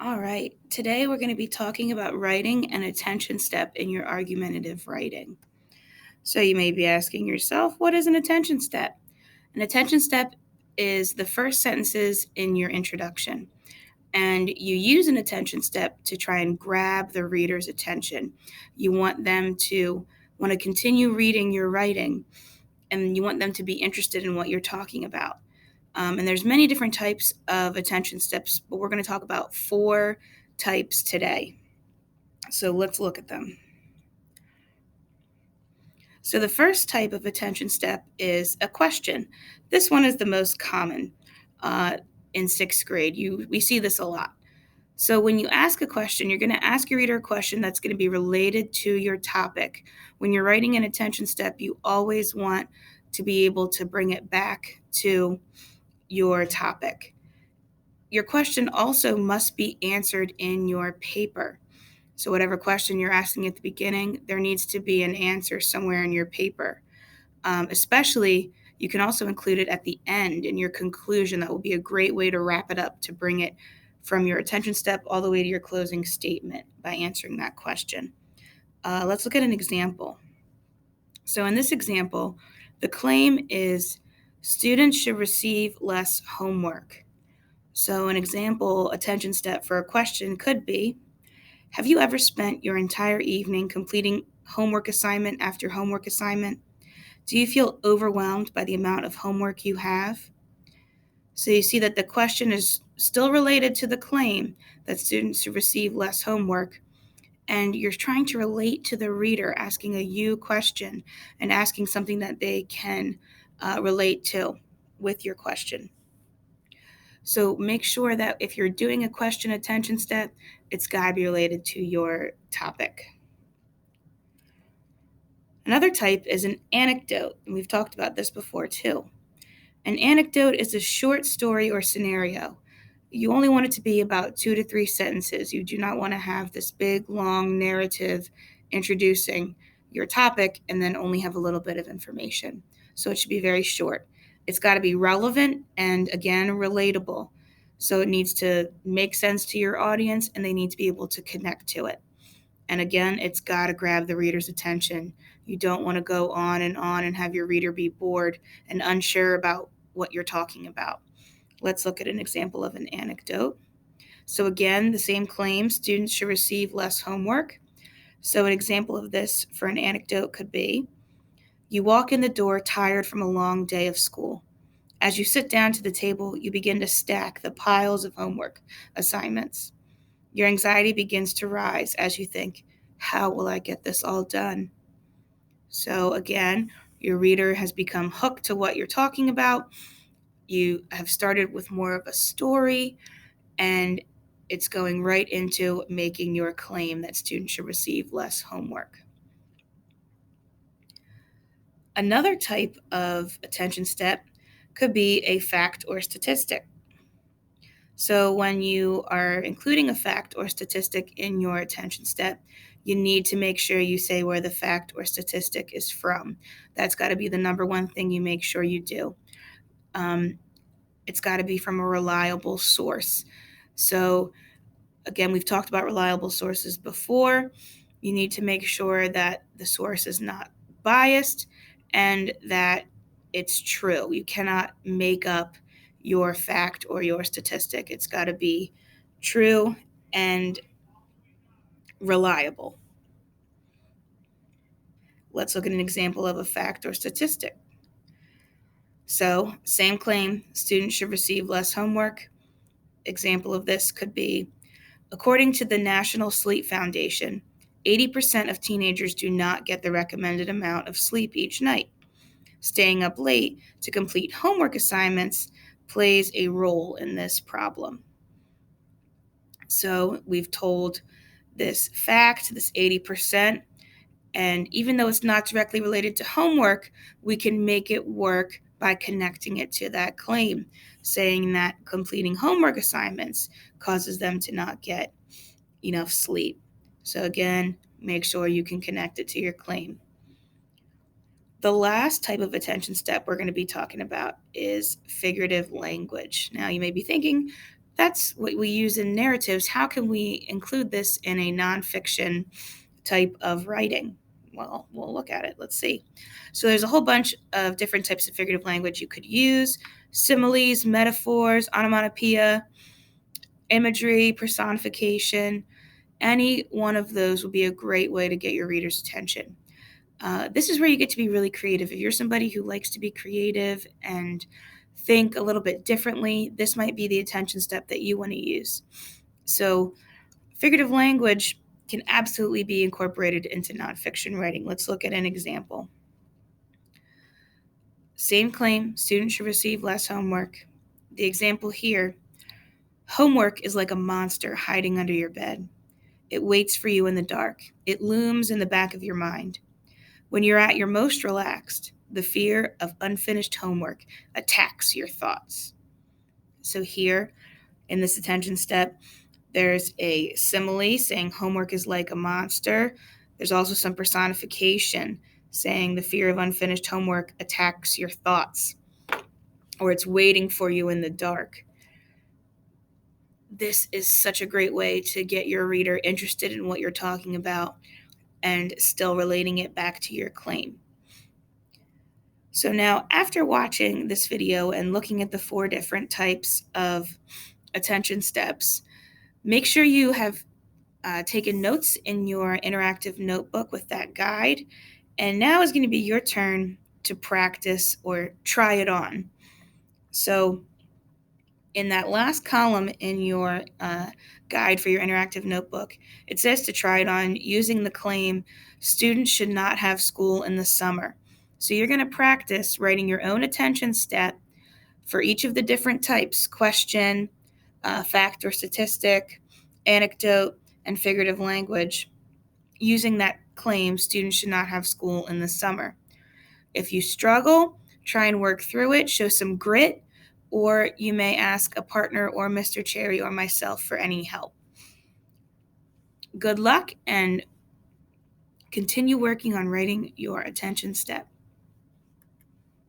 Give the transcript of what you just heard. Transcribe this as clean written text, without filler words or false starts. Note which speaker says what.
Speaker 1: All right, today we're going to be talking about writing an attention step in your argumentative writing. So you may be asking yourself, what is an attention step? An attention step is the first sentences in your introduction, and you use an attention step to try and grab the reader's attention. You want them to want to continue reading your writing, and you want them to be interested in what you're talking about. And there's many different types of attention steps, but we're going to talk about 4 types today. So let's look at them. So the first type of attention step is a question. This one is the most common in 6th grade. We see this a lot. So when you ask a question, you're going to ask your reader a question that's going to be related to your topic. When you're writing an attention step, you always want to be able to bring it back to your topic. Your question also must be answered in your paper. So whatever question you're asking at the beginning, there needs to be an answer somewhere in your paper. Especially, you can also include it at the end in your conclusion. That will be a great way to wrap it up, to bring it from your attention step all the way to your closing statement by answering that question. Let's look at an example. So in this example, the claim is students should receive less homework. So an example attention step for a question could be, have you ever spent your entire evening completing homework assignment after homework assignment? Do you feel overwhelmed by the amount of homework you have? So you see that the question is still related to the claim that students should receive less homework, and you're trying to relate to the reader, asking a you question and asking something that they can relate to with your question. So make sure that if you're doing a question attention step, it's got to be related to your topic. Another type is an anecdote, and we've talked about this before too. An anecdote is a short story or scenario. You only want it to be about 2 to 3 sentences. You do not want to have this big, long narrative introducing your topic and then only have a little bit of information. So it should be very short. It's got to be relevant and, again, relatable. So it needs to make sense to your audience, and they need to be able to connect to it. And again, it's got to grab the reader's attention. You don't want to go on and have your reader be bored and unsure about what you're talking about. Let's look at an example of an anecdote. So again, the same claim, students should receive less homework. So an example of this for an anecdote could be, you walk in the door tired from a long day of school. As you sit down to the table, you begin to stack the piles of homework assignments. Your anxiety begins to rise as you think, how will I get this all done? So again, your reader has become hooked to what you're talking about. You have started with more of a story, and it's going right into making your claim that students should receive less homework. Another type of attention step could be a fact or statistic. So when you are including a fact or statistic in your attention step, you need to make sure you say where the fact or statistic is from. That's got to be the number one thing you make sure you do. It's got to be from a reliable source. So again, we've talked about reliable sources before. You need to make sure that the source is not biased and that it's true. You cannot make up your fact or your statistic. It's got to be true and reliable. Let's look at an example of a fact or statistic. So, same claim, students should receive less homework. Example of this could be, according to the National Sleep Foundation, 80% of teenagers do not get the recommended amount of sleep each night. Staying up late to complete homework assignments plays a role in this problem. So we've told this fact, this 80%, and even though it's not directly related to homework, we can make it work by connecting it to that claim, saying that completing homework assignments causes them to not get enough sleep. So again, make sure you can connect it to your claim. The last type of attention step we're going to be talking about is figurative language. Now, you may be thinking, that's what we use in narratives. How can we include this in a nonfiction type of writing? Well, we'll look at it. Let's see. So there's a whole bunch of different types of figurative language you could use: similes, metaphors, onomatopoeia, imagery, personification. Any one of those will be a great way to get your reader's attention. This is where you get to be really creative. If you're somebody who likes to be creative and think a little bit differently, this might be the attention step that you want to use. So figurative language can absolutely be incorporated into nonfiction writing. Let's look at an example. Same claim: students should receive less homework. The example here: homework is like a monster hiding under your bed. It waits for you in the dark. It looms in the back of your mind. When you're at your most relaxed, the fear of unfinished homework attacks your thoughts. So here in this attention step, there's a simile saying homework is like a monster. There's also some personification saying the fear of unfinished homework attacks your thoughts, or it's waiting for you in the dark. This is such a great way to get your reader interested in what you're talking about and still relating it back to your claim. So now, after watching this video and looking at the 4 different types of attention steps, make sure you have taken notes in your interactive notebook with that guide. And now is going to be your turn to practice or try it on. So in that last column in your guide for your interactive notebook, it says to try it on using the claim, students should not have school in the summer. So you're going to practice writing your own attention step for each of the different types: question, fact or statistic, anecdote, and figurative language, using that claim, students should not have school in the summer. If you struggle, try and work through it, show some grit, or you may ask a partner or Mr. Cherry or myself for any help. Good luck, and continue working on writing your attention step.